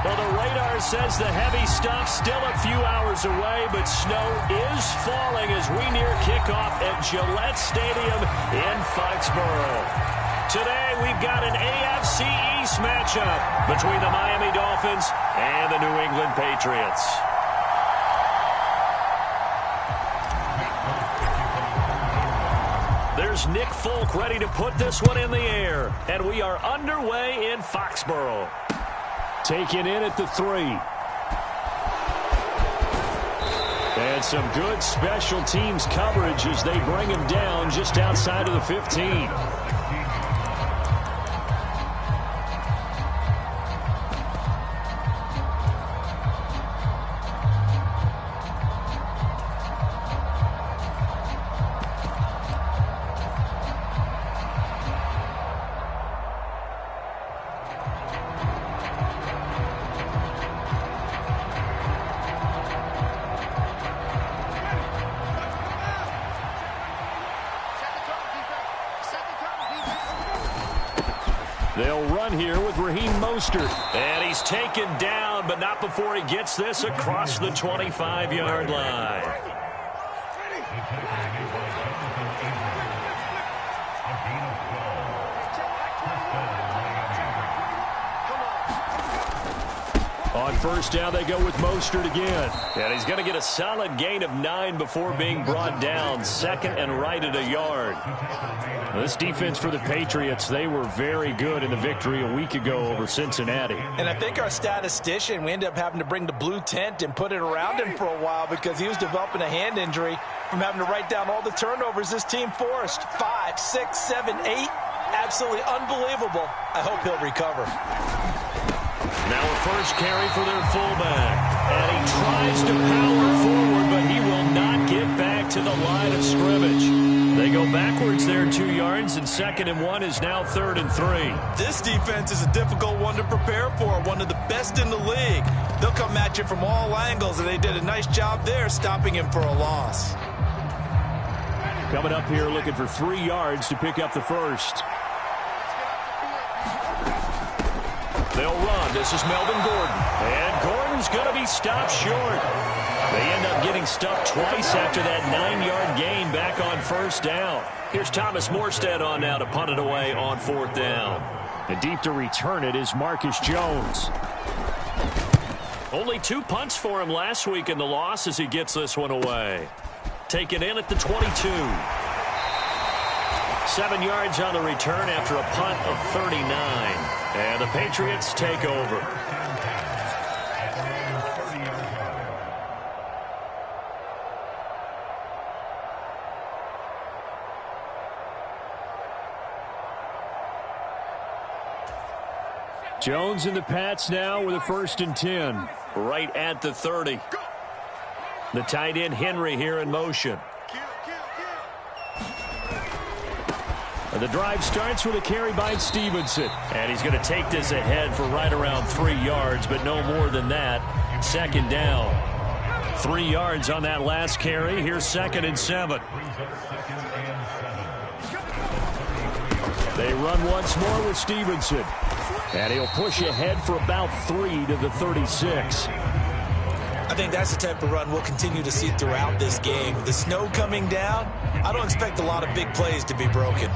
Well, the radar says the heavy stuff still a few hours away, but snow is falling as we near kickoff at Gillette Stadium in Foxborough. Today, we've got an AFC East matchup between the Miami Dolphins and the New England Patriots. There's Nick Folk ready to put this one in the air, and we are underway in Foxborough. Taken in at the 3. And some good special teams coverage as they bring him down just outside of the 15. They'll run here with Raheem Mostert. And he's taken down, but not before he gets this across the 25-yard line. On first down, they go with Mostert again. And he's going to get a solid gain of 9 before being brought down. Second and right at a yard. This defense for the Patriots, they were very good in the victory a week ago over Cincinnati. And I think our statistician, we ended up having to bring the blue tent and put it around him for a while because he was developing a hand injury from having to write down all the turnovers this team forced. 5, 6, 7, 8. Absolutely unbelievable. I hope he'll recover. Now a first carry for their fullback. And he tries to power forward, but he will not get back to the line of scrimmage. They go backwards there 2 yards, and 2nd and 1 is now 3rd and 3. This defense is a difficult one to prepare for, one of the best in the league. They'll come at you from all angles, and they did a nice job there stopping him for a loss. Coming up here looking for 3 yards to pick up the first. They'll run. This is Melvin Gordon. And Gordon's going to be stopped short. They end up getting stuffed twice after that 9-yard gain back on first down. Here's Thomas Morstead on now to punt it away on 4th down. And deep to return it is Marcus Jones. Only 2 punts for him last week in the loss as he gets this one away. Taken in at the 22. 7 yards on the return after a punt of 39. And the Patriots take over. Jones in the Pats now with a 1st and 10. Right at the 30. The tight end Henry here in motion. And the drive starts with a carry by Stevenson. And he's going to take this ahead for right around 3 yards, but no more than that. 2nd down. 3 yards on that last carry. Here's 2nd and 7. They run once more with Stevenson. And he'll push ahead for about 3 to the 36. I think that's the type of run we'll continue to see throughout this game. The snow coming down, I don't expect a lot of big plays to be broken.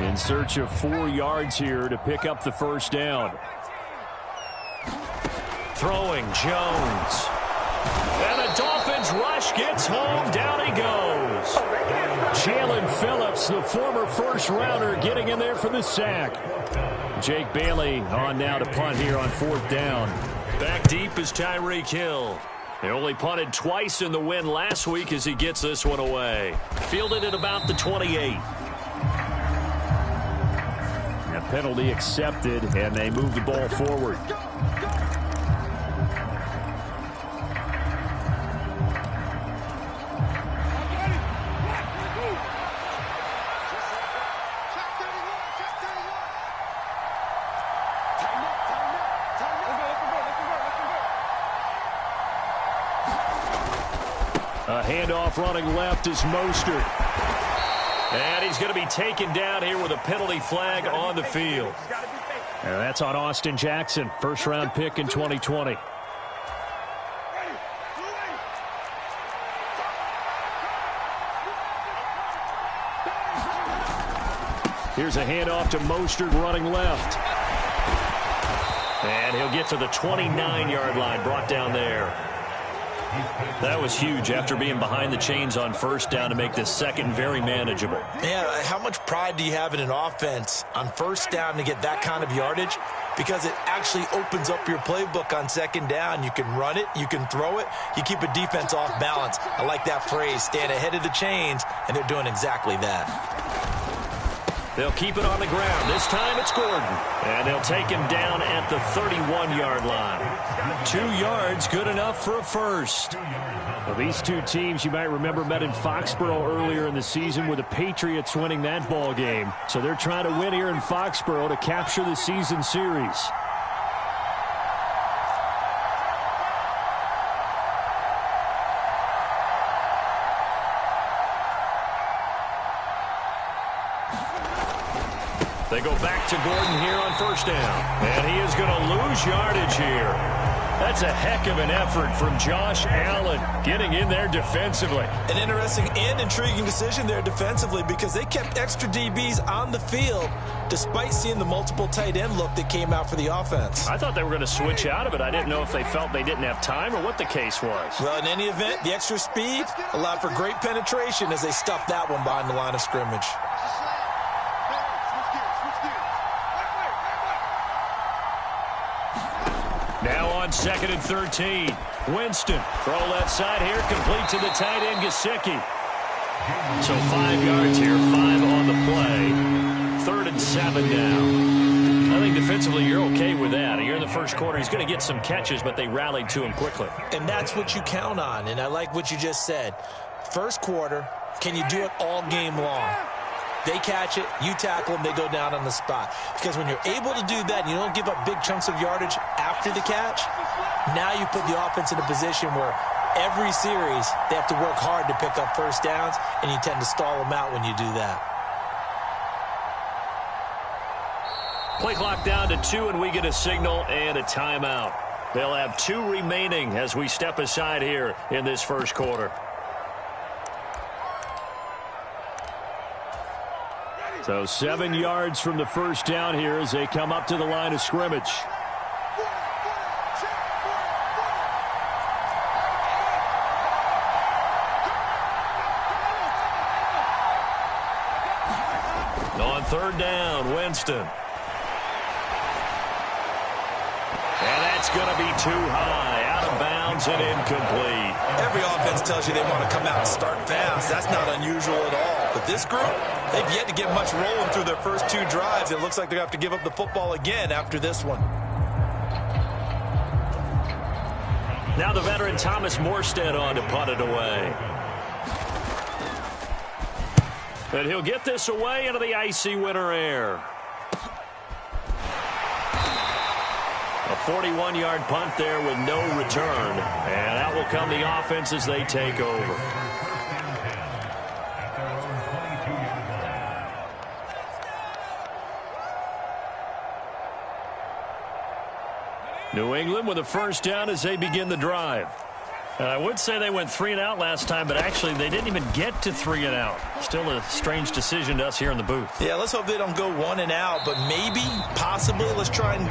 In search of 4 yards here to pick up the first down. Throwing Jones. And the Dolphins rush gets home. Down he goes. Jalen Phillips, the former first-rounder, getting in there for the sack. Jake Bailey on now to punt here on 4th down. Back deep is Tyreek Hill. They only punted twice in the win last week as he gets this one away. Fielded at about the 28. A penalty accepted, and they move the ball forward. A handoff running left is Mostert. And he's going to be taken down here with a penalty flag on the field. And that's on Austin Jackson, first-round pick in 2020. Here's a handoff to Mostert running left. And he'll get to the 29-yard line, brought down there. That was huge after being behind the chains on first down to make this second very manageable. Yeah, how much pride do you have in an offense on first down to get that kind of yardage? Because it actually opens up your playbook on second down. You can run it, you can throw it, you keep a defense off balance. I like that phrase, stand ahead of the chains, and they're doing exactly that. They'll keep it on the ground. This time it's Gordon. And they'll take him down at the 31-yard line. 2 yards, good enough for a first. Well, these two teams, you might remember, met in Foxborough earlier in the season with the Patriots winning that ball game. So they're trying to win here in Foxborough to capture the season series. They go back to Gordon here on first down. And he is going to lose yardage here. That's a heck of an effort from Josh Allen getting in there defensively. An interesting and intriguing decision there defensively because they kept extra DBs on the field despite seeing the multiple tight end look that came out for the offense. I thought they were going to switch out of it. I didn't know if they felt they didn't have time or what the case was. Well, in any event, the extra speed allowed for great penetration as they stuffed that one behind the line of scrimmage. Now on 2nd and 13. Winston, throw left side here, complete to the tight end, Gesicki. So 5 yards here, 5 on the play. 3rd and 7 now. I think defensively you're okay with that. You're in the first quarter. He's going to get some catches, but they rallied to him quickly. And that's what you count on, and I like what you just said. First quarter, can you do it all game long? They catch it, you tackle them, they go down on the spot. Because when you're able to do that and you don't give up big chunks of yardage after the catch, now you put the offense in a position where every series they have to work hard to pick up first downs, and you tend to stall them out when you do that. Play clock down to 2, and we get a signal and a timeout. They'll have 2 remaining as we step aside here in this first quarter. So 7 yards from the first down here as they come up to the line of scrimmage. On 3rd down, Winston. And that's going to be too high, out of bounds and incomplete. Every offense tells you they want to come out and start fast. That's not unusual at all. But this group, they've yet to get much rolling through their first 2 drives. It looks like they're going to have to give up the football again after this one. Now the veteran Thomas Morstead on to punt it away. And he'll get this away into the icy winter air. A 41-yard punt there with no return. And out will come the offense as they take over. New England with a first down as they begin the drive. And I would say they went 3 and out last time, but actually they didn't even get to 3 and out. Still a strange decision to us here in the booth. Yeah, let's hope they don't go 1 and out, but maybe, possibly, let's try and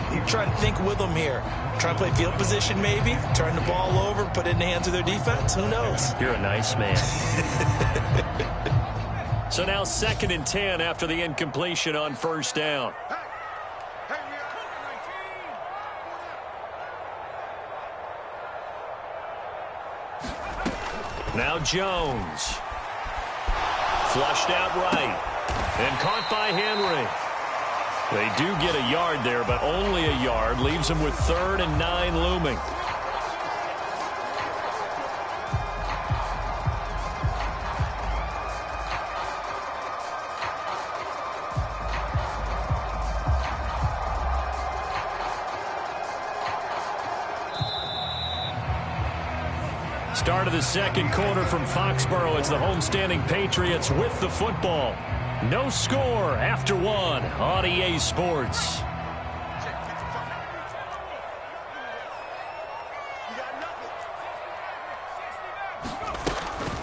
think with them here. Try and play field position maybe, turn the ball over, put it in the hands of their defense. Who knows? You're a nice man. So now 2nd and 10 after the incompletion on first down. Now Jones. Flushed out right. And caught by Henry. They do get a yard there, but only a yard. Leaves them with 3rd and 9 looming. Start of the second quarter from Foxborough. It's the homestanding Patriots with the football. No score after one on EA Sports.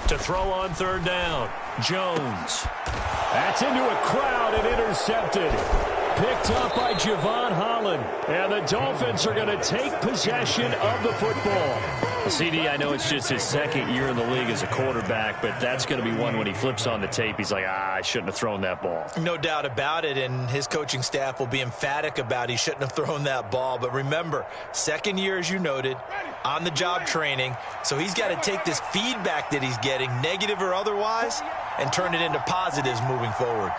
To throw on third down, Jones. That's into a crowd and intercepted. Picked up by Javon Holland. And the Dolphins are going to take possession of the football. CD, I know it's just his second year in the league as a quarterback, but that's going to be one when he flips on the tape. He's like, I shouldn't have thrown that ball. No doubt about it, and his coaching staff will be emphatic about he shouldn't have thrown that ball. But remember, second year, as you noted, on-the-job training, so he's got to take this feedback that he's getting, negative or otherwise, and turn it into positives moving forward.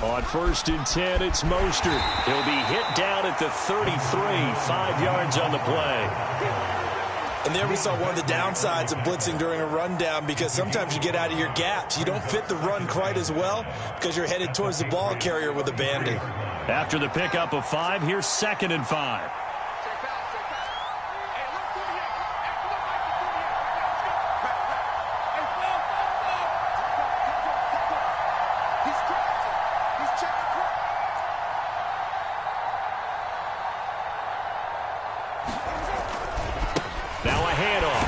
On 1st and 10, it's Mostert. He'll be hit down at the 33, 5 yards on the play. And there we saw one of the downsides of blitzing during a rundown, because sometimes you get out of your gaps. You don't fit the run quite as well because you're headed towards the ball carrier with abandon. After the pickup of 5, here's 2nd and 5.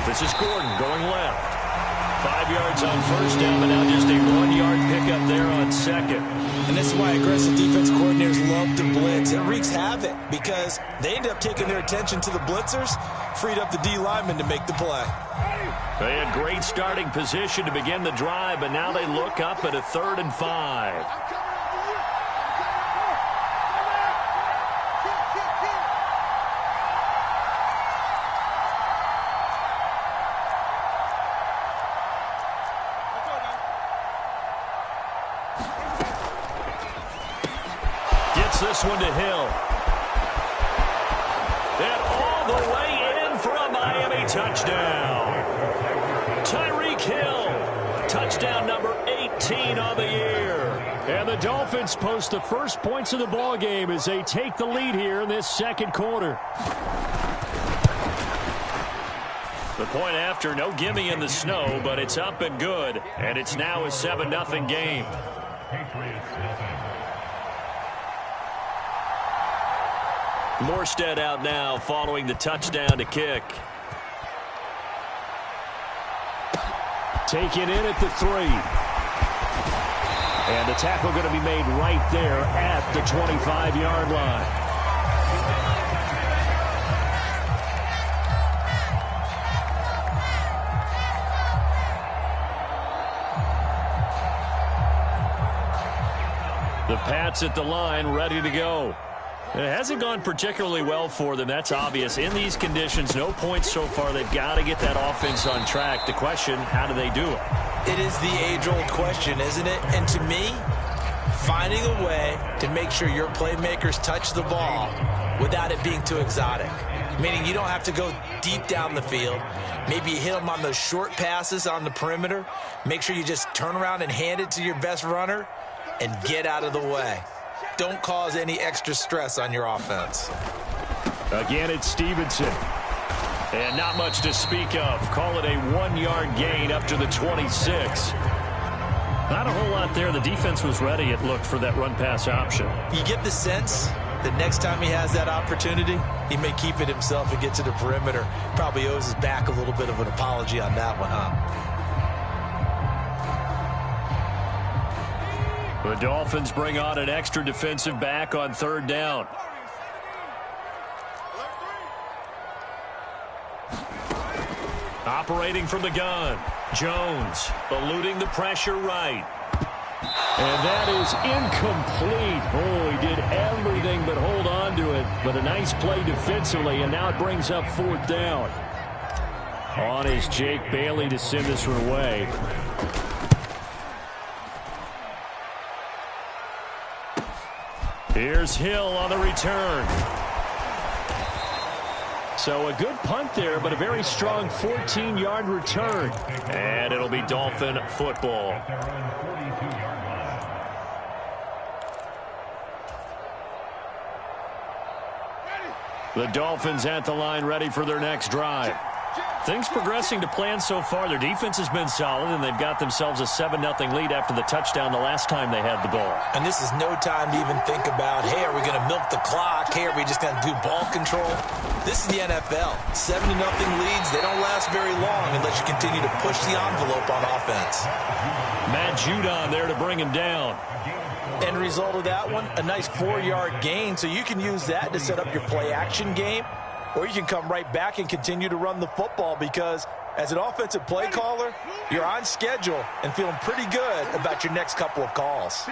This is Gordon going left. 5 yards on first down, but now just a 1-yard pickup there on second. And this is why aggressive defense coordinators love to blitz. It wreaks havoc because they end up taking their attention to the blitzers, freed up the D lineman to make the play. They had great starting position to begin the drive, but now they look up at a 3rd and 5. This one to Hill. And all the way in for a Miami touchdown. Tyreek Hill. Touchdown number 18 on the year. And the Dolphins post the first points of the ball game as they take the lead here in this second quarter. The point after, no gimme in the snow, but it's up and good. And it's now a 7-0 game. Morstead out now following the touchdown to kick. Taken in at the 3. And the tackle going to be made right there at the 25-yard line. The Pats at the line, ready to go. It hasn't gone particularly well for them. That's obvious. In these conditions, no points so far. They've got to get that offense on track. The question, how do they do it? It is the age-old question, isn't it? And to me, finding a way to make sure your playmakers touch the ball without it being too exotic. Meaning you don't have to go deep down the field. Maybe you hit them on those short passes on the perimeter. Make sure you just turn around and hand it to your best runner and get out of the way. Don't cause any extra stress on your offense. Again, it's Stevenson. And not much to speak of. Call it a 1-yard gain up to the 26. Not a whole lot there. The defense was ready, it looked, for that run-pass option. You get the sense that next time he has that opportunity, he may keep it himself and get to the perimeter. Probably owes his back a little bit of an apology on that one, huh? The Dolphins bring on an extra defensive back on 3rd down. Operating from the gun, Jones eluding the pressure right. And that is incomplete. Oh, he did everything but hold on to it. But a nice play defensively, and now it brings up 4th down. On is Jake Bailey to send this one away. Here's Hill on the return. So a good punt there, but a very strong 14-yard return. And it'll be Dolphin football. The Dolphins at the line, ready for their next drive. Things progressing to plan so far. Their defense has been solid, and they've got themselves a 7-0 lead after the touchdown the last time they had the ball. And this is no time to even think about, hey, are we going to milk the clock? Hey, are we just going to do ball control? This is the NFL. 7-0 leads, they don't last very long unless you continue to push the envelope on offense. Matt Judon there to bring him down. End result of that one, a nice 4-yard gain, so you can use that to set up your play-action game, or you can come right back and continue to run the football because as an offensive play caller, you're on schedule and feeling pretty good about your next couple of calls.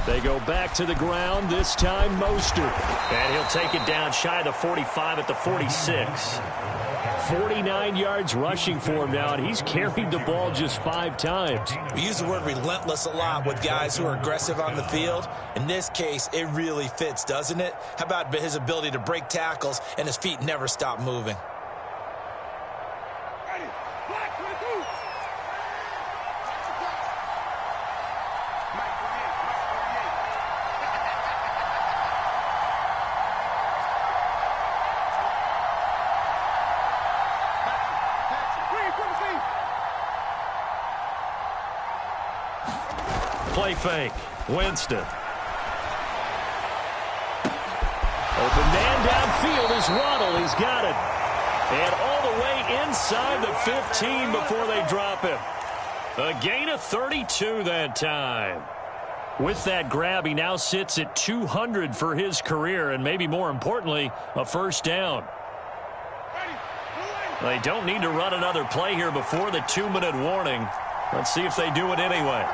They go back to the ground, this time Mostert. And he'll take it down shy of the 45 at the 46. 49 yards rushing for him now, and he's carried the ball just 5 times. We use the word relentless a lot with guys who are aggressive on the field. In this case, it really fits, doesn't it? How about his ability to break tackles and his feet never stop moving? Play fake. Winston. Open man downfield is Waddle. He's got it. And all the way inside the 15 before they drop him. A gain of 32 that time. With that grab, he now sits at 200 for his career, and maybe more importantly, a first down. They don't need to run another play here before the 2-minute warning. Let's see if they do it anyway.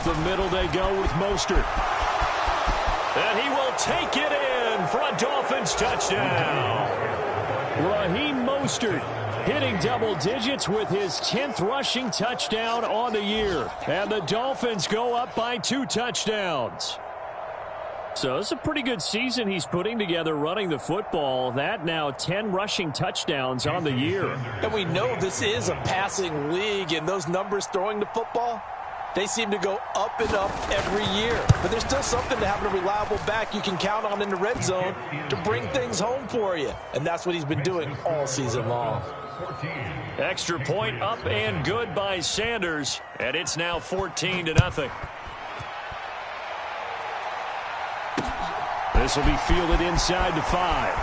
The middle they go with Mostert. And he will take it in for a Dolphins touchdown. Raheem Mostert hitting double digits with his 10th rushing touchdown on the year. And the Dolphins go up by 2 touchdowns. So it's a pretty good season he's putting together running the football. That now 10 rushing touchdowns on the year. And we know this is a passing league, and those numbers throwing the football, they seem to go up and up every year. But there's still something to having a reliable back you can count on in the red zone to bring things home for you. And that's what he's been doing all season long. Extra point up and good by Sanders. And it's now 14-0. This will be fielded inside the 5.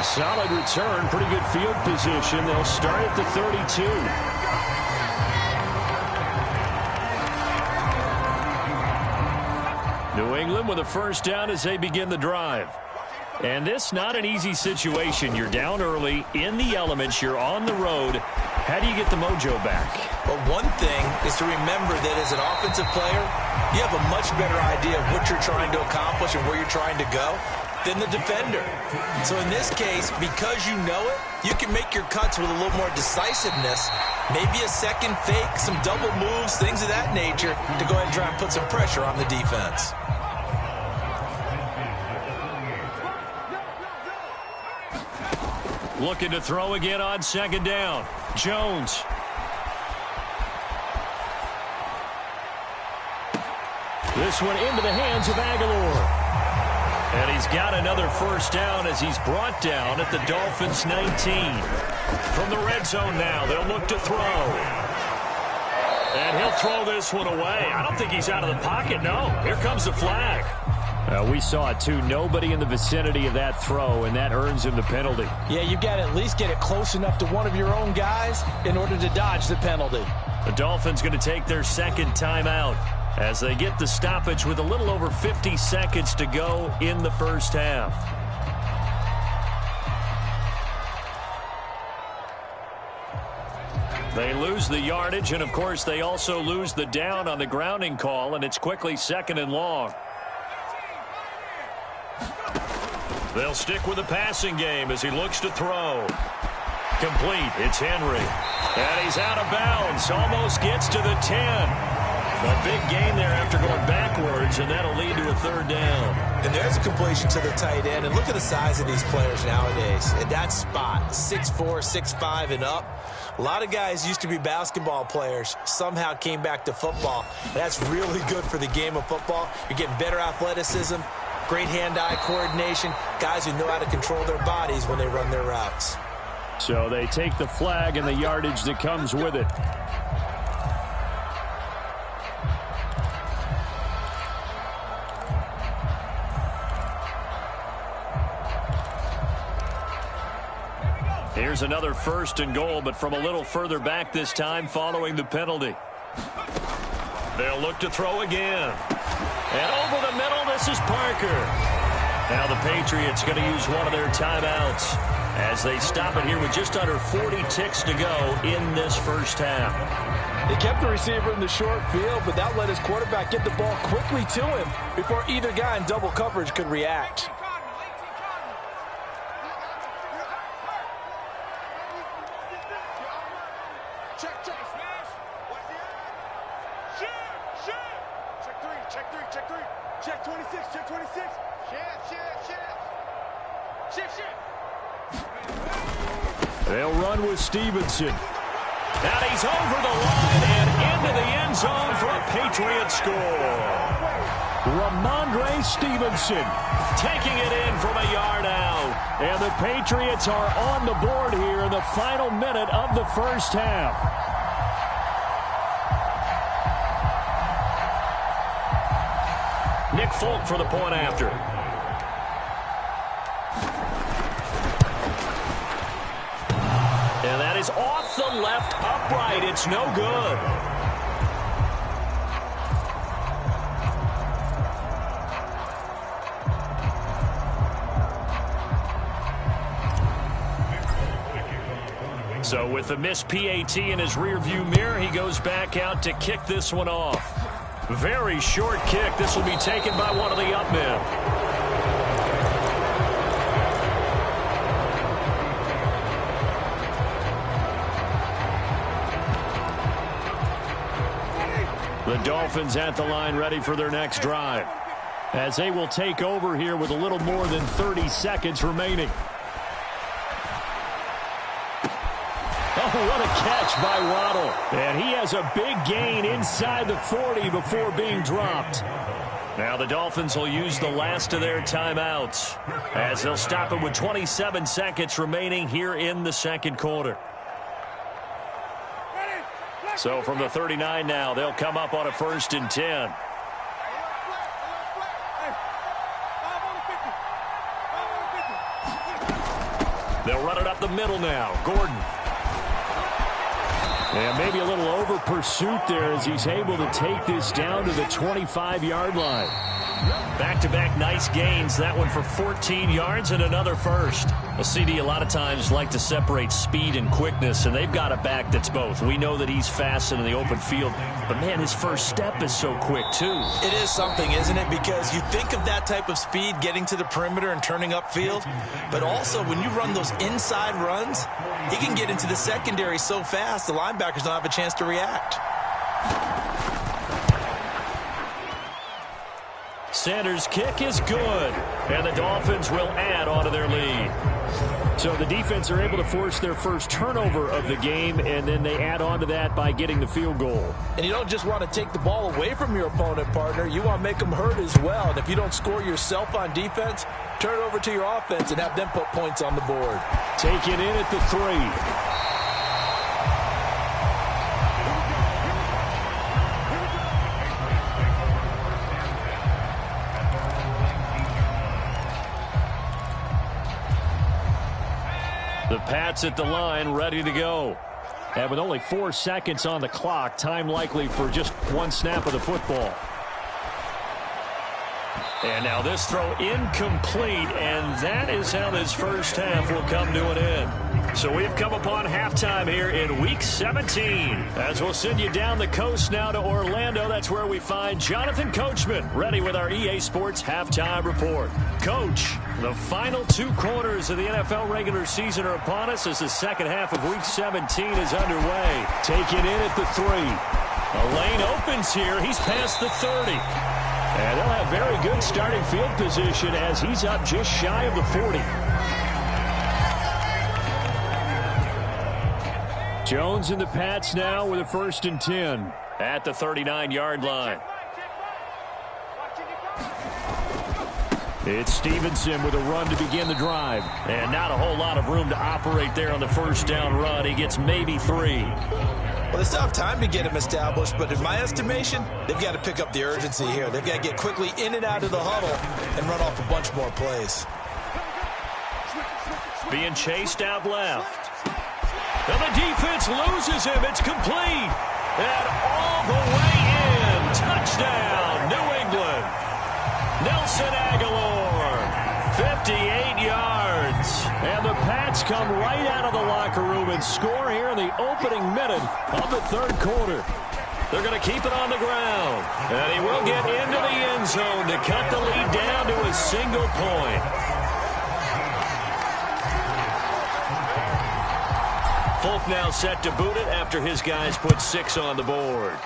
Solid return, pretty good field position. They'll start at the 32. New England with a first down as they begin the drive. And this not an easy situation. You're down early, in the elements, you're on the road. How do you get the mojo back? Well, one thing is to remember that as an offensive player, you have a much better idea of what you're trying to accomplish and where you're trying to go than the defender. So in this case, because you know it, you can make your cuts with a little more decisiveness, maybe a second fake, some double moves, things of that nature, to go ahead and try and put some pressure on the defense. Looking to throw again on second down. Jones. This one into the hands of Aguilar. And he's got another first down as he's brought down at the Dolphins' 19. From the red zone now, they'll look to throw. And he'll throw this one away. I don't think he's out of the pocket, no. Here comes the flag. We saw it, too. Nobody in the vicinity of that throw, and that earns him the penalty. Yeah, you've got to at least get it close enough to one of your own guys in order to dodge the penalty. The Dolphins going to take their second timeout as they get the stoppage with a little over 50 seconds to go in the first half. They lose the yardage, and, of course, they also lose the down on the grounding call, and it's quickly 2nd and long. They'll stick with the passing game as he looks to throw. Complete. It's Henry. And he's out of bounds. Almost gets to the 10. A big gain there after going backwards, and that'll lead to a 3rd down. And there's a completion to the tight end. And look at the size of these players nowadays. At that spot, 6'4", 6'5", and up. A lot of guys used to be basketball players, somehow came back to football. That's really good for the game of football. You're getting better athleticism, great hand-eye coordination, guys who know how to control their bodies when they run their routes. So they take the flag and the yardage that comes with it. Here's another 1st and goal, but from a little further back this time following the penalty. They'll look to throw again. And over the middle, this is Parker. Now the Patriots going to use one of their timeouts as they stop it here with just under 40 ticks to go in this first half. They kept the receiver in the short field, but that let his quarterback get the ball quickly to him before either guy in double coverage could react. They'll run with Stevenson. And he's over the line and into the end zone for a Patriots score. Ramondre Stevenson Taking it in from a yard out. And the Patriots are on the board here in the final minute of the first half. Nick Folk for the point after. And that is off the left upright. It's no good. So with the missed PAT in his rearview mirror, he goes back out to kick this one off. Very short kick. This will be taken by one of the up men. The Dolphins at the line ready for their next drive, as they will take over here with a little more than 30 seconds remaining. Oh, what a catch by Waddle. And he has a big gain inside the 40 before being dropped. Now the Dolphins will use the last of their timeouts, as they'll stop it with 27 seconds remaining here in the second quarter. So from the 39 now, they'll come up on a 1st and 10. They'll run it up the middle now. Gordon. And maybe a little over pursuit there as he's able to take this down to the 25-yard line. Back-to-back nice gains. That one for 14 yards and another first. Well, CD, a lot of times like to separate speed and quickness, and they've got a back that's both. We know that he's fast in the open field, but, man, his first step is so quick, too. It is something, isn't it? Because you think of that type of speed getting to the perimeter and turning upfield, but also when you run those inside runs, he can get into the secondary so fast the linebackers don't have a chance to react. Sanders' kick is good, and the Dolphins will add on to their lead. So the defense are able to force their first turnover of the game, and then they add on to that by getting the field goal. And you don't just want to take the ball away from your opponent, partner. You want to make them hurt as well. And if you don't score yourself on defense, turn it over to your offense and have them put points on the board. Taken in at the 3. Pats at the line, ready to go. And with only 4 seconds on the clock, time likely for just one snap of the football. And now this throw incomplete, and that is how this first half will come to an end. So we've come upon halftime here in Week 17. As we'll send you down the coast now to Orlando, that's where we find Jonathan Coachman, ready with our EA Sports Halftime Report. Coach, the final 2 quarters of the NFL regular season are upon us as the second half of Week 17 is underway. Taken in at the 3. A lane opens here. He's past the 30. And they'll have very good starting field position as he's up just shy of the 40. Jones and the Pats now with a 1st and 10 at the 39-yard line. It's Stevenson with a run to begin the drive. And not a whole lot of room to operate there on the first down run. He gets maybe 3. Well, they still have time to get him established, but in my estimation, they've got to pick up the urgency here. They've got to get quickly in and out of the huddle and run off a bunch more plays. Being chased out left. And the defense loses him. It's complete. And all the way in. Touchdown, New England. Nelson Aguilar, 58 yards. And the Pats come right out of the locker room and score here in the opening minute of the 3rd quarter. They're going to keep it on the ground. And he will get into the end zone to cut the lead down to a single point. Folk now set to boot it after his guys put 6 on the board.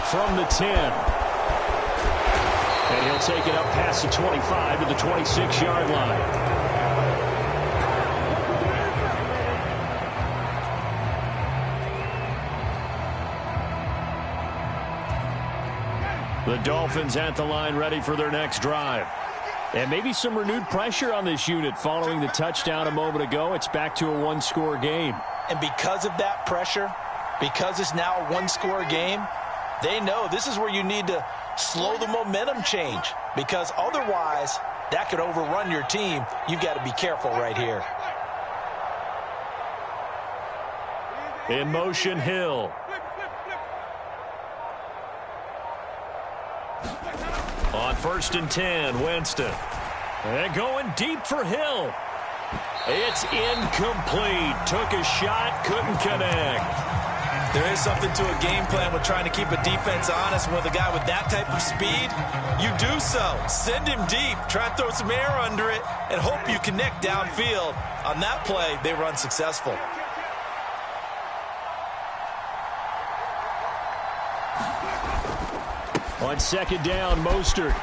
From the 10. And he'll take it up past the 25 to the 26-yard line. The Dolphins at the line ready for their next drive. And maybe some renewed pressure on this unit following the touchdown a moment ago. It's back to a 1-score game. And because of that pressure, because it's now a 1-score game, they know this is where you need to slow the momentum change, because otherwise that could overrun your team. You've got to be careful right here. In motion, Hill. On 1st and 10, Winston. And going deep for Hill. It's incomplete. Took a shot, couldn't connect. There is something to a game plan with trying to keep a defense honest. And with a guy with that type of speed, you do so. Send him deep. Try and throw some air under it and hope you connect downfield. On that play, they run successful. On 2nd down, Mostert.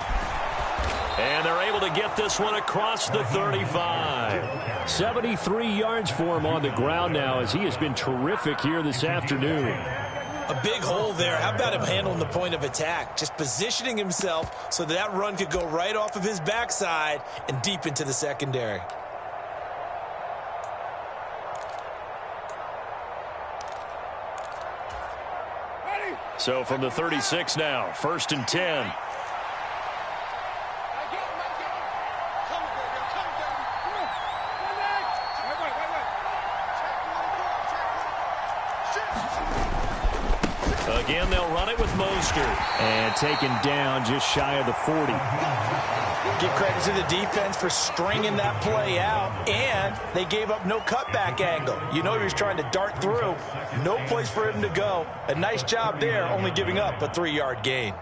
And they're able to get this one across the 35. 73 yards for him on the ground now, as he has been terrific here this afternoon. A big hole there. How about him handling the point of attack? Just positioning himself so that run could go right off of his backside and deep into the secondary. So from the 36 now, 1st and 10. Again, they'll run it with Mostert. And taken down just shy of the 40. Give credit to the defense for stringing that play out, and they gave up no cutback angle. You know he was trying to dart through. No place for him to go. A nice job there, only giving up a 3-yard gain.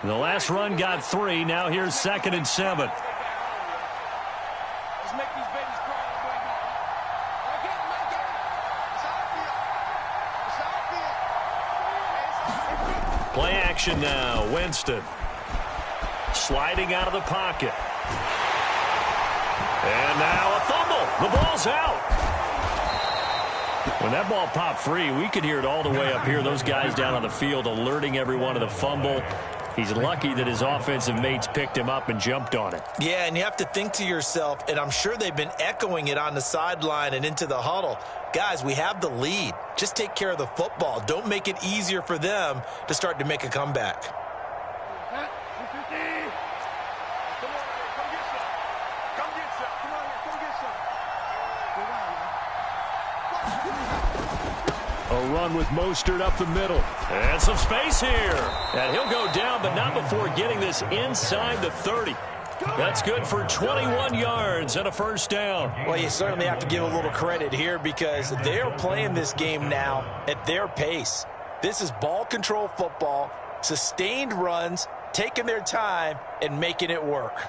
The last run got 3. Now here's 2nd and 7. Play action now. Winston. Sliding out of the pocket. And now a fumble. The ball's out. When that ball popped free, we could hear it all the way up here. Those guys down on the field alerting everyone of the fumble. He's lucky that his offensive mates picked him up and jumped on it. Yeah, and you have to think to yourself, and I'm sure they've been echoing it on the sideline and into the huddle. Guys, we have the lead. Just take care of the football. Don't make it easier for them to start to make a comeback. They'll run with Mostert up the middle. And some space here. And he'll go down, but not before getting this inside the 30. That's good for 21 yards and a first down. Well, you certainly have to give a little credit here because they're playing this game now at their pace. This is ball control football, sustained runs, taking their time and making it work.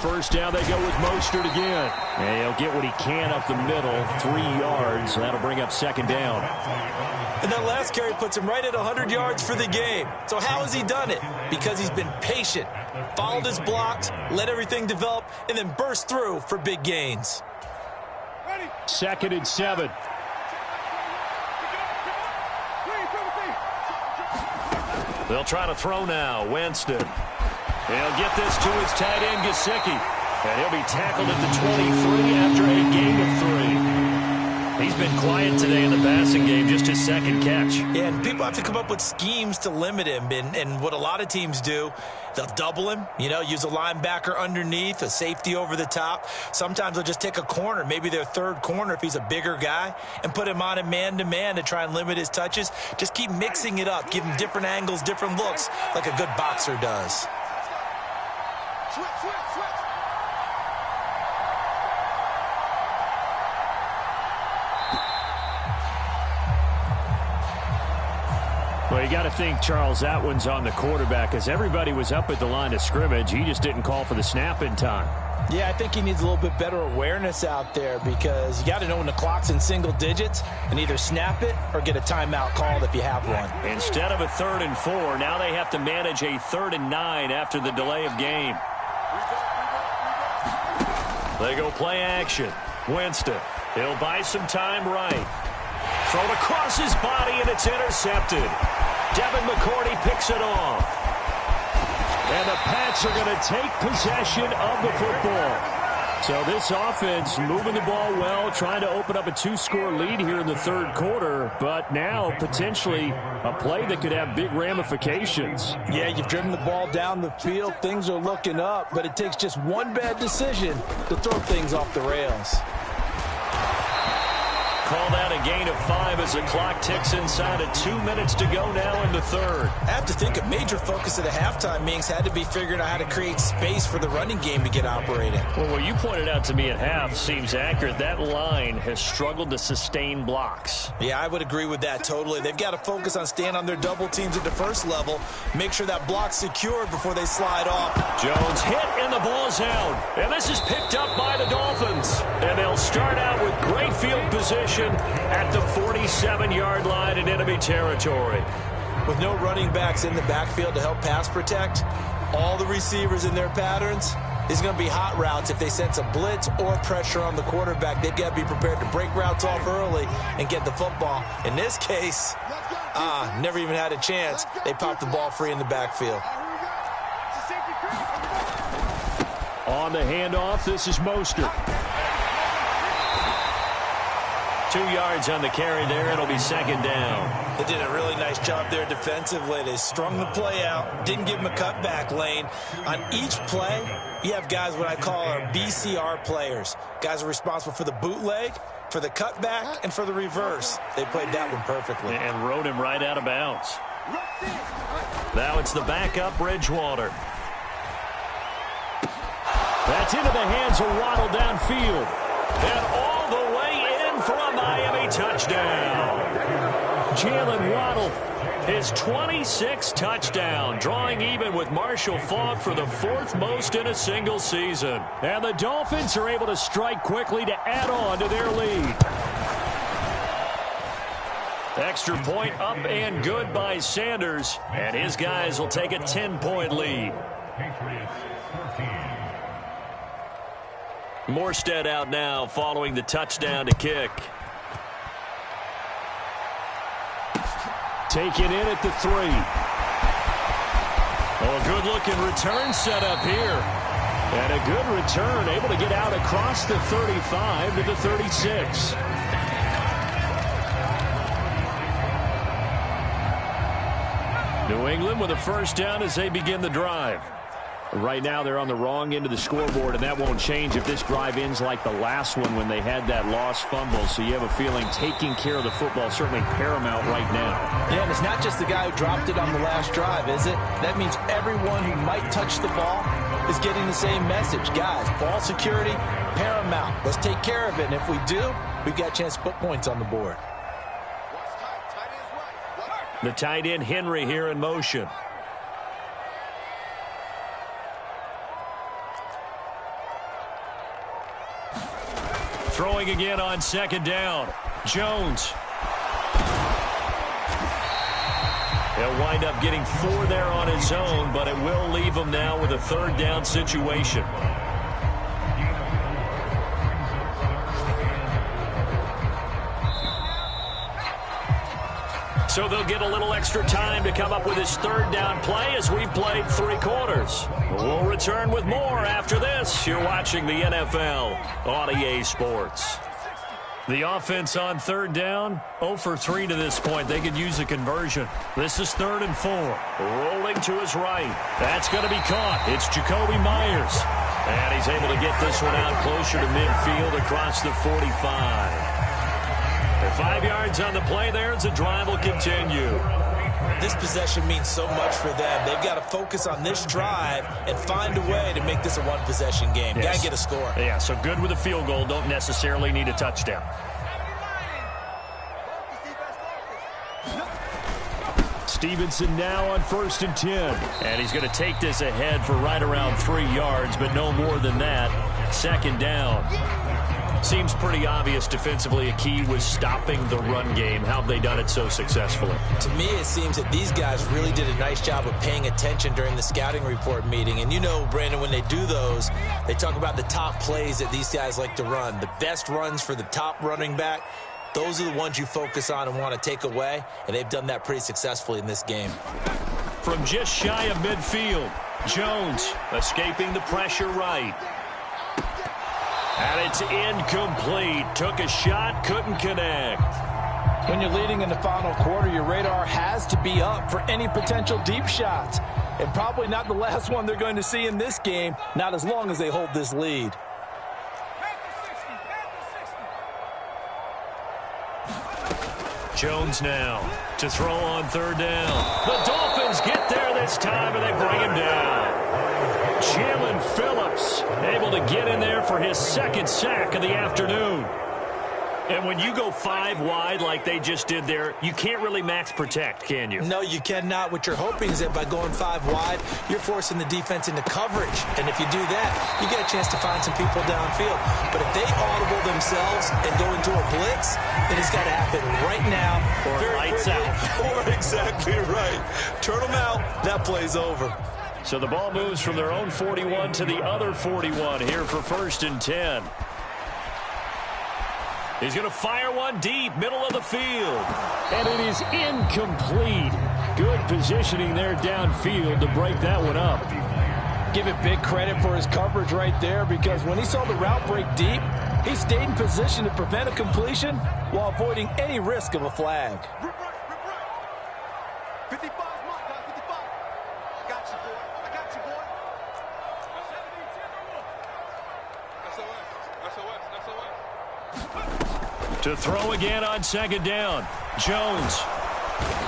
First down, they go with Mostert again. And he'll get what he can up the middle, 3 yards. That'll bring up second down. And that last carry puts him right at 100 yards for the game. So how has he done it? Because he's been patient, followed his blocks, let everything develop, and then burst through for big gains. 2nd and 7. They'll try to throw now. Winston. He'll get this to his tight end, Gesicki. And he'll be tackled at the 23 after a gain of 3. He's been quiet today in the passing game, just his second catch. Yeah, and people have to come up with schemes to limit him. And what a lot of teams do, they'll double him, use a linebacker underneath, a safety over the top. Sometimes they'll just take a corner, maybe their third corner if he's a bigger guy, and put him on a man-to-man to try and limit his touches. Just keep mixing it up, give him different angles, different looks, like a good boxer does. Well, you got to think, Charles, that one's on the quarterback as everybody was up at the line of scrimmage. He just didn't call for the snap in time. Yeah, I think he needs a little bit better awareness out there because you got to know when the clock's in single digits and either snap it or get a timeout called if you have one. Instead of a 3rd and 4, now they have to manage a 3rd and 9 after the delay of game. They go play action. Winston. He'll buy some time right. Thrown across his body, and it's intercepted. Devin McCourty picks it off. And the Pats are going to take possession of the football. So this offense moving the ball well, trying to open up a 2-score lead here in the 3rd quarter, but now potentially a play that could have big ramifications. Yeah, you've driven the ball down the field. Things are looking up, but it takes just one bad decision to throw things off the rails. Call that a gain of 5 as the clock ticks inside of 2 minutes to go now in the 3rd. I have to think a major focus of the halftime meetings had to be figuring out how to create space for the running game to get operating. Well, what you pointed out to me at half seems accurate. That line has struggled to sustain blocks. Yeah, I would agree with that totally. They've got to focus on staying on their double teams at the first level, make sure that block's secured before they slide off. Jones hit and the ball's out. And this is picked up by the Dolphins. And they'll start out with great field position at the 47-yard line in enemy territory. With no running backs in the backfield to help pass protect, all the receivers in their patterns, is going to be hot routes if they sense a blitz or pressure on the quarterback. They've got to be prepared to break routes off early and get the football. In this case, never even had a chance. They popped the ball free in the backfield. On the handoff, this is Mostert. 2 yards on the carry there. It'll be second down. They did a really nice job there defensively. They strung the play out, didn't give him a cutback lane. On each play, you have guys what I call our BCR players. Guys are responsible for the bootleg, for the cutback, and for the reverse. They played that one perfectly. And rode him right out of bounds. Now it's the backup, Bridgewater. That's into the hands of Waddle downfield. And all the way in for a Miami touchdown. Jalen Waddle, his 26th touchdown, drawing even with Marshall Faulk for the 4th most in a single season. And the Dolphins are able to strike quickly to add on to their lead. Extra point up and good by Sanders, and his guys will take a 10-point lead. Morstead out now following the touchdown to kick. Taken in at the 3. Oh, a good-looking return set up here. And a good return, able to get out across the 35 to the 36. New England with a first down as they begin the drive. Right now they're on the wrong end of the scoreboard, and that won't change if this drive ends like the last one when they had that lost fumble. So you have a feeling taking care of the football is certainly paramount right now. Yeah, and it's not just the guy who dropped it on the last drive, is it? That means everyone who might touch the ball is getting the same message. Guys, ball security, paramount. Let's take care of it, and if we do, we've got a chance to put points on the board. The tight end Henry here in motion. Throwing again on second down. Jones. He'll wind up getting 4 there on his own, but it will leave him now with a third down situation. So they'll get a little extra time to come up with his third down play as we've played 3 quarters. We'll return with more after this. You're watching the NFL on EA Sports. The offense on third down, 0 for 3 to this point. They could use a conversion. This is 3rd and 4. Rolling to his right. That's going to be caught. It's Jacoby Myers. And he's able to get this one out closer to midfield across the 45. 5 yards on the play there as the drive will continue. This possession means so much for them. They've got to focus on this drive and find a way to make this a one-possession game. Yes. Got to get a score. Yeah, so good with a field goal. Don't necessarily need a touchdown. Stevenson now on 1st and 10. And he's going to take this ahead for right around 3 yards, but no more than that. 2nd down. Seems pretty obvious defensively a key was stopping the run game. How have they done it so successfully? To me, it seems that these guys really did a nice job of paying attention during the scouting report meeting. And you know, Brandon, when they do those, they talk about the top plays that these guys like to run. The best runs for the top running back, those are the ones you focus on and want to take away. And they've done that pretty successfully in this game. From just shy of midfield, Jones escaping the pressure right. And it's incomplete. Took a shot, couldn't connect. When you're leading in the final quarter, your radar has to be up for any potential deep shots. And probably not the last one they're going to see in this game, not as long as they hold this lead. Jones now to throw on 3rd down. The Dolphins get there this time, and they bring him down. Jalen Phillips able to get in there for his 2nd sack of the afternoon. And when you go 5 wide like they just did there, you can't really max protect, can you? No, you cannot. What you're hoping is that by going 5 wide, you're forcing the defense into coverage. And if you do that, you get a chance to find some people downfield. But if they audible themselves and go into a blitz, then it's got to happen right now. Or lights out. Or exactly right. Turn them out. That play's over. So the ball moves from their own 41 to the other 41 here for 1st and 10. He's going to fire one deep, middle of the field. And it is incomplete. Good positioning there downfield to break that one up. Give it big credit for his coverage right there, because when he saw the route break deep, he stayed in position to prevent a completion while avoiding any risk of a flag. 55 mark, guys, 55. I got you, boy. I got you, boy. SOS. To throw again on 2nd down. Jones.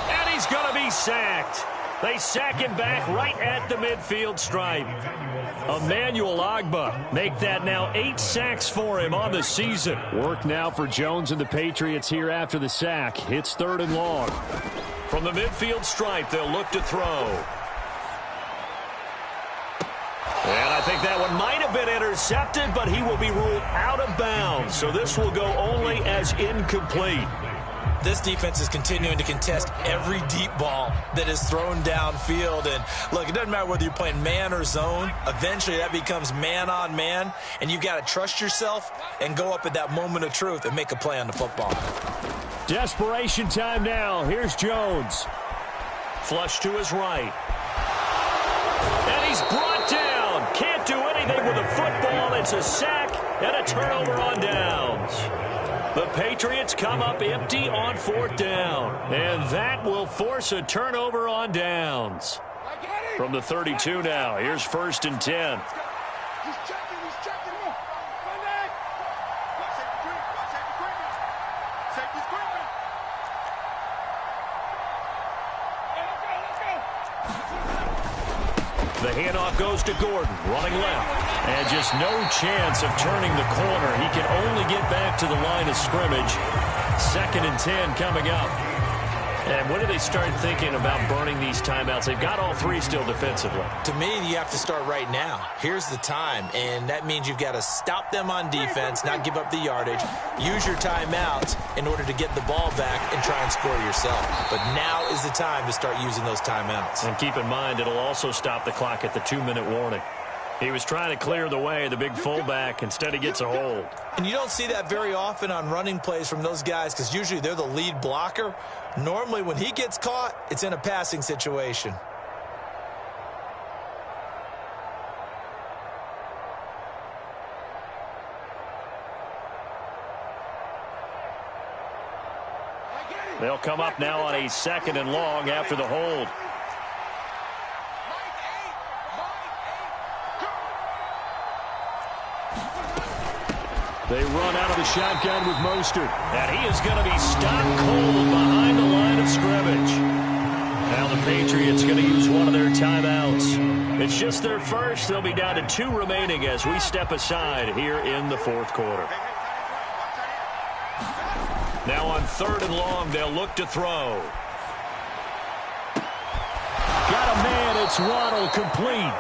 And he's going to be sacked. They sack him back right at the midfield stripe. Emmanuel Ogbah make that now 8 sacks for him on the season. Work now for Jones and the Patriots here after the sack. It's 3rd and long. From the midfield stripe, they'll look to throw. And I think that one might have been intercepted, but he will be ruled out of bounds. So this will go only as incomplete. This defense is continuing to contest every deep ball that is thrown downfield. And look, it doesn't matter whether you're playing man or zone. Eventually that becomes man on man, and you've got to trust yourself and go up at that moment of truth and make a play on the football. Desperation time now. Here's Jones. Flush to his right. And he's brought down. Can't do anything with a football. It's a sack and a turnover on downs. The Patriots come up empty on 4th down. And that will force a turnover on downs. From the 32 now, here's 1st and 10. He's checking. Run back. Watch safety creeping. Safety's creeping. The handoff goes to Gordon, running left. And just no chance of turning the corner. He can only get back to the line of scrimmage. 2nd and 10 coming up. And when do they start thinking about burning these timeouts? They've got all 3 still defensively. To me, you have to start right now. Here's the time, and that means you've got to stop them on defense, not give up the yardage, use your timeouts in order to get the ball back and try and score yourself. But now is the time to start using those timeouts. And keep in mind, it'll also stop the clock at the 2-minute warning. He was trying to clear the way, the big fullback. Instead, he gets a hold. And you don't see that very often on running plays from those guys because usually they're the lead blocker. Normally, when he gets caught, it's in a passing situation. They'll come up now on a 2nd and long after the hold. They run out of the shotgun with Mostert. And he is going to be stopped cold behind the line of scrimmage. Now the Patriots going to use one of their timeouts. It's just their first. They'll be down to 2 remaining as we step aside here in the 4th quarter. Now on 3rd and long, they'll look to throw. Got a man. It's Waddle, complete.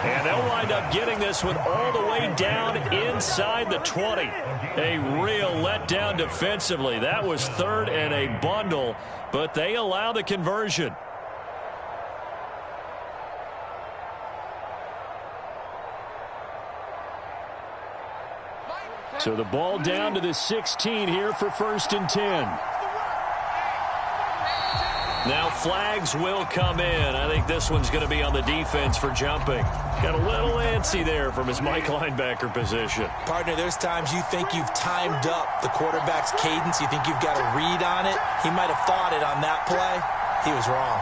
And they'll wind up getting this one all the way down inside the 20. A real letdown defensively. That was 3rd and a bundle, but they allow the conversion. So the ball down to the 16 here for 1st and 10. Now flags will come in. I think this one's going to be on the defense for jumping. Got a little antsy there from his Mike linebacker position. Partner, there's times you think you've timed up the quarterback's cadence. You think you've got a read on it. He might have thought it on that play. He was wrong.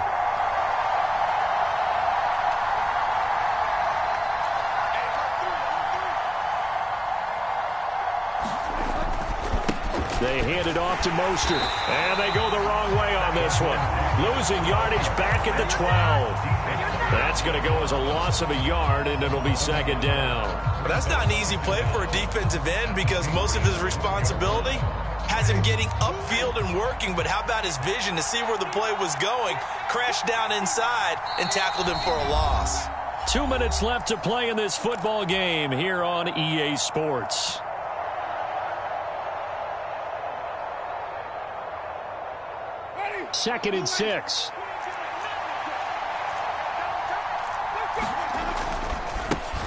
They hand it off to Mostert, and they go the wrong way on this one. Losing yardage back at the 12. That's going to go as a loss of a yard, and it'll be 2nd down. But that's not an easy play for a defensive end because most of his responsibility has him getting upfield and working, but how about his vision to see where the play was going, crashed down inside, and tackled him for a loss. 2 minutes left to play in this football game here on EA Sports. Second and 6.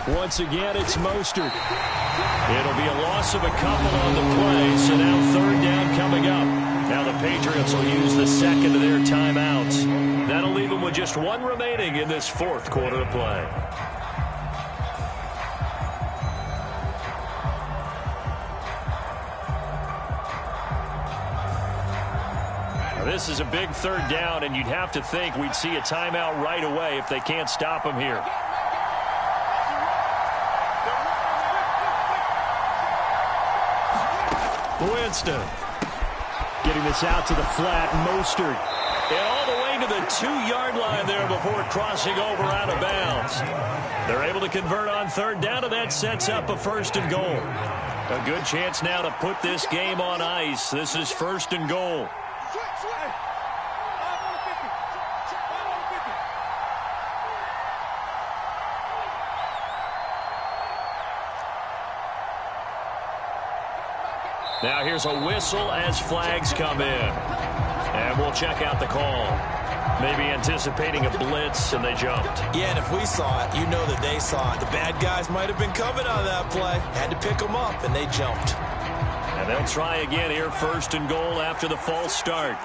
Once again, it's Mostert. It'll be a loss of a couple on the play, so now 3rd down coming up. Now the Patriots will use the 2nd of their timeouts. That'll leave them with just 1 remaining in this 4th quarter of play. This is a big 3rd down, and you'd have to think we'd see a timeout right away if they can't stop him here. Winston getting this out to the flat. Mostert. And all the way to the 2-yard line there before crossing over out of bounds. They're able to convert on 3rd down, and that sets up a 1st and goal. A good chance now to put this game on ice. This is 1st and goal. Now here's a whistle as flags come in. And we'll check out the call. Maybe anticipating a blitz, and they jumped. Yeah, and if we saw it, you know that they saw it. The bad guys might have been coming on that play. Had to pick them up, and they jumped. And they'll try again here, 1st and goal after the false start.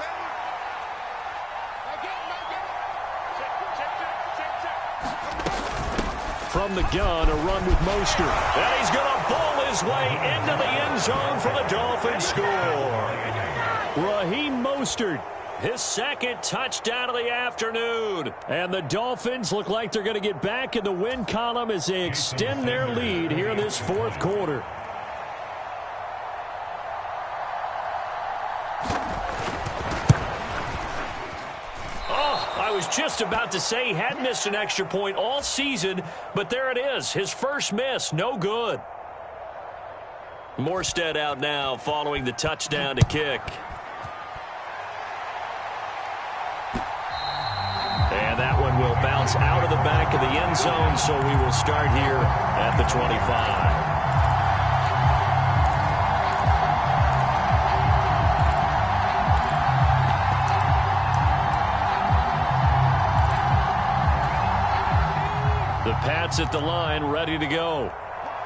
from the gun, a run with Mostert. And he's going to bowl his way into the end zone for the Dolphins score. Raheem Mostert, his second touchdown of the afternoon. And the Dolphins look like they're going to get back in the win column as they extend their lead here in this fourth quarter. I was just about to say he had missed an extra point all season, but there it is. His first miss, no good. Morstead out now following the touchdown to kick. And that one will bounce out of the back of the end zone, so we will start here at the 25. The Pats at the line, ready to go.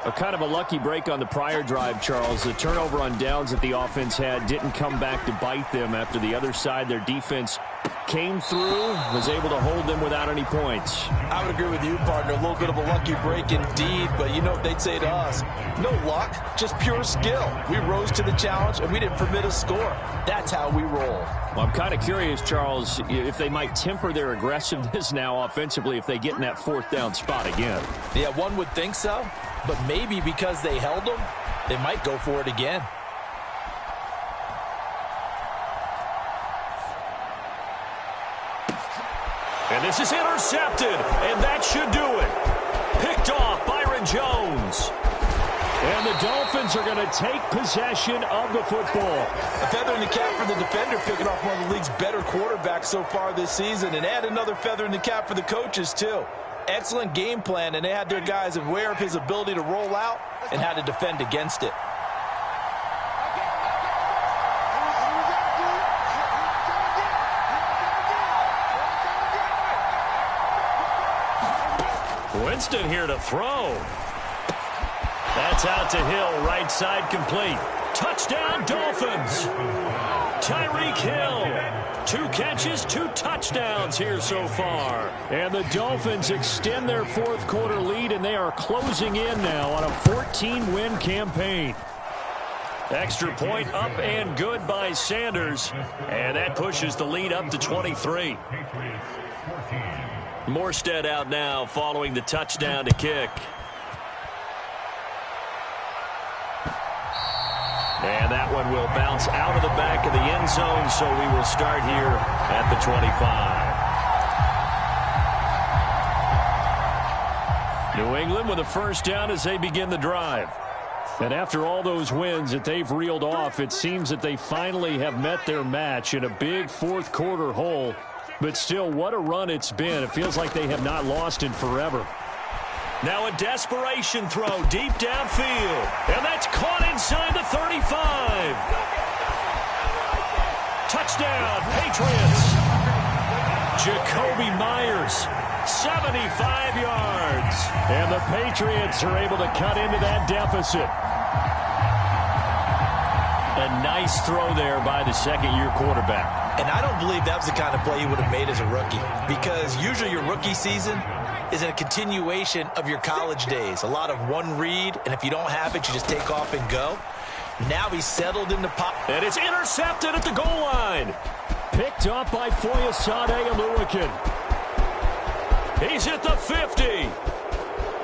A kind of a lucky break on the prior drive, Charles. The turnover on downs that the offense had didn't come back to bite them after the other side. Their defense came through, was able to hold them without any points. I would agree with you, partner. A little bit of a lucky break indeed, but you know what they'd say to us? No luck, just pure skill. We rose to the challenge, and we didn't permit a score. That's how we roll. Well, I'm kind of curious, Charles, if they might temper their aggressiveness now offensively if they get in that fourth down spot again. Yeah, one would think so, but maybe because they held them, they might go for it again. And this is intercepted, and that should do it. Picked off Byron Jones. And the Dolphins are going to take possession of the football. A feather in the cap for the defender, picking off one of the league's better quarterbacks so far this season, and add another feather in the cap for the coaches, too. Excellent game plan, and they had their guys aware of his ability to roll out and how to defend against it. Winston here to throw. That's out to Hill, right side complete. Touchdown, Dolphins. Tyreek Hill. 2 catches, 2 touchdowns here so far. And the Dolphins extend their fourth quarter lead, and they are closing in now on a 14-win campaign. Extra point up and good by Sanders. And that pushes the lead up to 23. Morstead out now following the touchdown to kick. And that one will bounce out of the back of the end zone, so we will start here at the 25. New England with a first down as they begin the drive. And after all those wins that they've reeled off, it seems that they finally have met their match in a big fourth quarter hole. But still, what a run it's been. It feels like they have not lost in forever. Now a desperation throw deep downfield. And that's caught inside the 35. Touchdown, Patriots. Jacoby Myers, 75 yards. And the Patriots are able to cut into that deficit. A nice throw there by the second-year quarterback. And I don't believe that was the kind of play he would have made as a rookie, because usually your rookie season is a continuation of your college days. A lot of one read, and if you don't have it, you just take off and go. Now he's settled in the pocket. And it's intercepted at the goal line. Picked up by Foyesade Oluwakin. He's at the 50.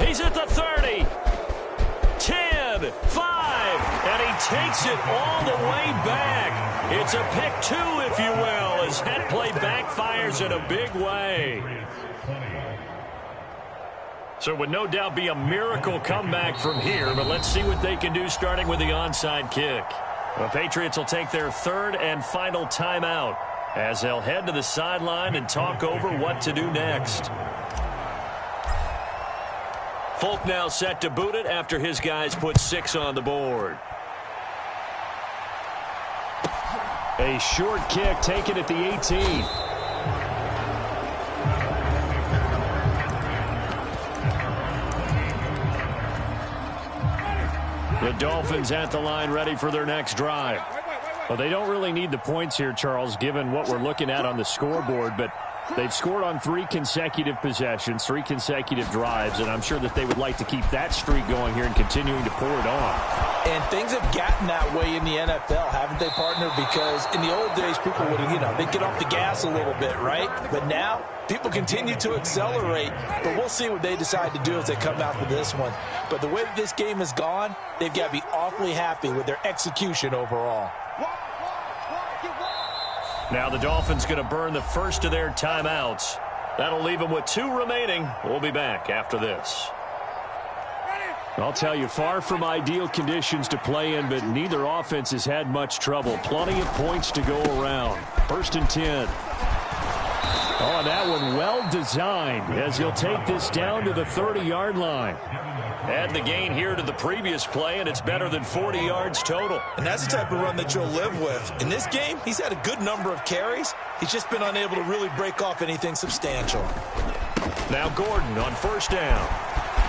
He's at the 30. 10, 5, and he takes it all the way back. It's a pick 2, if you will, as that play backfires in a big way. So it would no doubt be a miracle comeback from here, but let's see what they can do starting with the onside kick. The Patriots will take their third and final timeout as they'll head to the sideline and talk over what to do next. Folk now set to boot it after his guys put 6 on the board. A short kick taken at the 18. The Dolphins at the line ready for their next drive. Well, they don't really need the points here, Charles, given what we're looking at on the scoreboard, but They've scored on 3 consecutive possessions, 3 consecutive drives, and I'm sure that they would like to keep that streak going here and continuing to pour it on. And things have gotten that way in the NFL, haven't they, partner? Because in the old days, people would, they'd get off the gas a little bit, right? But now, people continue to accelerate, but we'll see what they decide to do as they come out for this one. But the way that this game has gone, they've got to be awfully happy with their execution overall. Now the Dolphins going to burn the first of their timeouts. That'll leave them with 2 remaining. We'll be back after this. I'll tell you, far from ideal conditions to play in, but neither offense has had much trouble. Plenty of points to go around. 1st and 10. Oh, that one well designed as he'll take this down to the 30-yard line. Add the gain here to the previous play, and it's better than 40 yards total. And that's the type of run that you'll live with. In this game, he's had a good number of carries. He's just been unable to really break off anything substantial. Now Gordon on 1st down.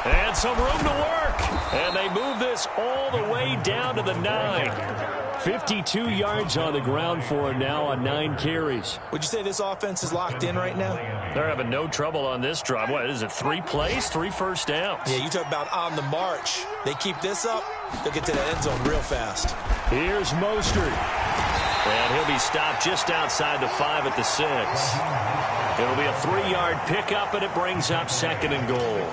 And some room to work. And they move this all the way down to the 9. 52 yards on the ground for him now on 9 carries. Would you say this offense is locked in right now? They're having no trouble on this drive. What is it, 3 plays, 3 first downs? Yeah, you talk about on the march. They keep this up, they'll get to the end zone real fast. Here's Mostert. And he'll be stopped just outside the 5 at the 6. It'll be a 3-yard pickup, and it brings up 2nd and goal.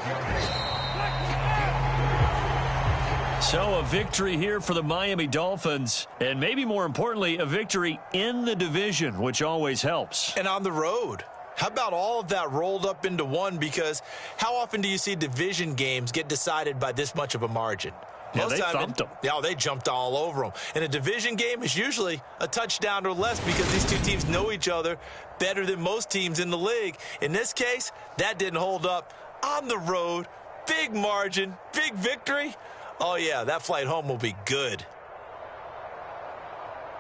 So a victory here for the Miami Dolphins, and maybe more importantly, a victory in the division, which always helps. And on the road. How about all of that rolled up into one? Because how often do you see division games get decided by this much of a margin? Yeah, they thumped them. Yeah, they jumped all over them. And a division game is usually a touchdown or less because these two teams know each other better than most teams in the league. In this case, that didn't hold up. On the road, big margin, big victory. Oh, yeah, that flight home will be good.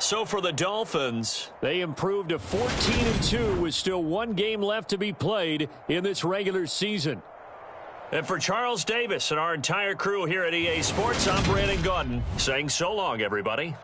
So for the Dolphins, they improved to 14-2 with still 1 game left to be played in this regular season. And for Charles Davis and our entire crew here at EA Sports, I'm Brandon Gaudin saying so long, everybody.